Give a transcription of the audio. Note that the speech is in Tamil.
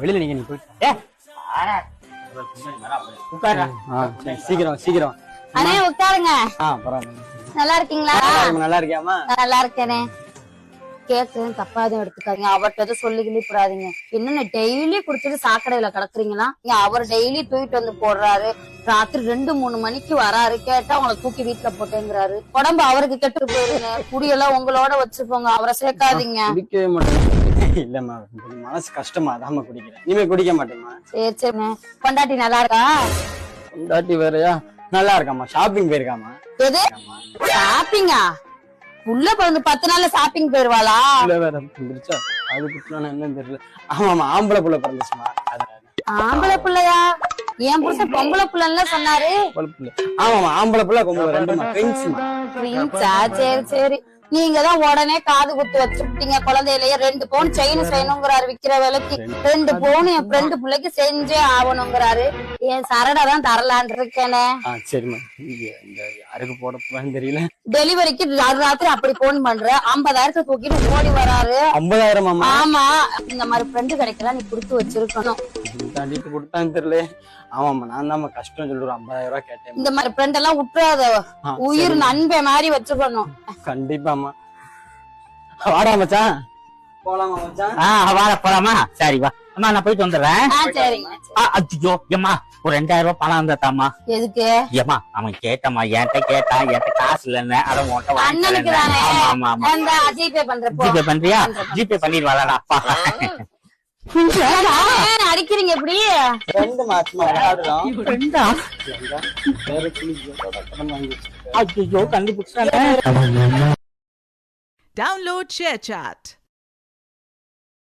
வெளியில நீங்க போயிட்டு சீக்கிரம் சீக்கிரம் அண்ணே உட்காருங்க. பரவாயில்ல. நல்லா இருக்கீங்களா? நல்லா இருக்கியாமா? நல்லா இருக்கேனே. கேக்கு தப்பா எதுவும் எடுத்துக்காதீங்க. அவர்கிட்ட சொல்லிக்கிட்டு போறாதீங்க. என்னென்ன டெய்லி குடிச்சிட்டு சாக்கடையில கிடக்குறீங்களா? அவர் டெய்லி தூக்கிட்டு வந்து போடுறாரு. ராத்திரி 2-3 மணிக்கு வராரு. கேட்டா உங்களை தூக்கி வீட்டுல போட்டேங்கிறாரு. உடம்பு அவருக்கு கெட்டு போயிருங்க. குடியெல்லாம் உங்களோட வச்சுக்கோங்க. அவரை சேர்க்காதீங்க. குடிக்கவே மாட்டேன். இல்லம்மா மனசு கஷ்டமா அதாம குடிக்கிறேன். இனிமே குடிக்க மாட்டேம்மா. சரி சரிண்ணே. பொண்டாட்டி நல்லா இருக்கா? பொண்டாட்டி வேறையா? நல்லா இருக்காமா. ஷாப்பிங் போயிருக்காமா. எது ஷாப்பிங்கா? உள்ள பிறந்து 10 நாள்ல ஷாப்பிங் போயிருவாளா? வேற பிடிச்சா அது குட்டினா என்னன்னு தெரியல. ஆமாமா ஆம்பளை புள்ள பிறந்துச்சுமா. ஆம்பளை பிள்ளையா? என் புருஷன் பொம்பளை பிள்ளைன்னு சொன்னாரு. ஆமாமா ஆம்பளை புள்ள ட்வின்ஸா? சரி சரி. நீங்க தான் உடனே காது குத்து வச்சுட்டீங்க. குழந்தையிலேயே 2 பவுன் செயின் செய்யணுங்கிறாரு. விக்கிற விலைக்கு 2 பவுன் என் ஃப்ரெண்டு பிள்ளைக்கு செஞ்சே ஆகணுங்கிறாரு. என் சரடை தான் தரலான் இருக்கேனே. சரிம்மா. யாருக்கு போட போறான்னு தெரியல. டெலிவரிக்கு ராத்திரி அப்படி போன் பண்ற 50,000 தூக்கிட்டு ஓடி வராரு. 50,000? ஆமா. இந்த மாதிரி ஃப்ரெண்டு கிடைக்கலாம். நீ குடுத்து வச்சிருக்கணும். கொடுத்தான்னு தெரியல. ஆமாமா நான் தான் கஷ்டம் சொல்லுறேன். 50,000 கேட்டேன். இந்த மாதிரி ஃப்ரெண்ட் எல்லாம் விட்டுறாத. உயிர் நண்பே மாதிரி வச்சுக்கணும். கண்டிப்பாமா. வாடா மச்சான். போலாமா மச்சான்? வாட போலாமா? சரி வா அம்மா, நான் போயிட்டு வந்துடுறேன். சரிங்க. அச்சோ ஏம்மா, ஒரு 2,000 ரூபாய் பணம் இருந்தாத்தாமா. எதுக்கு? ஏமா அவன் கேட்டம்மா, என்கிட்ட கேட்டா என்கிட்ட காசு இல்லன்னு அதை அண்ணனுக்கு தானே. ஜிபே பண்றியா? ஜிபே பண்ணிடுவாளா அப்பா? அடிக்கிறீங்க எப்படி? ஐயோ கண்டுபிடிச்சா. Download ShareChat.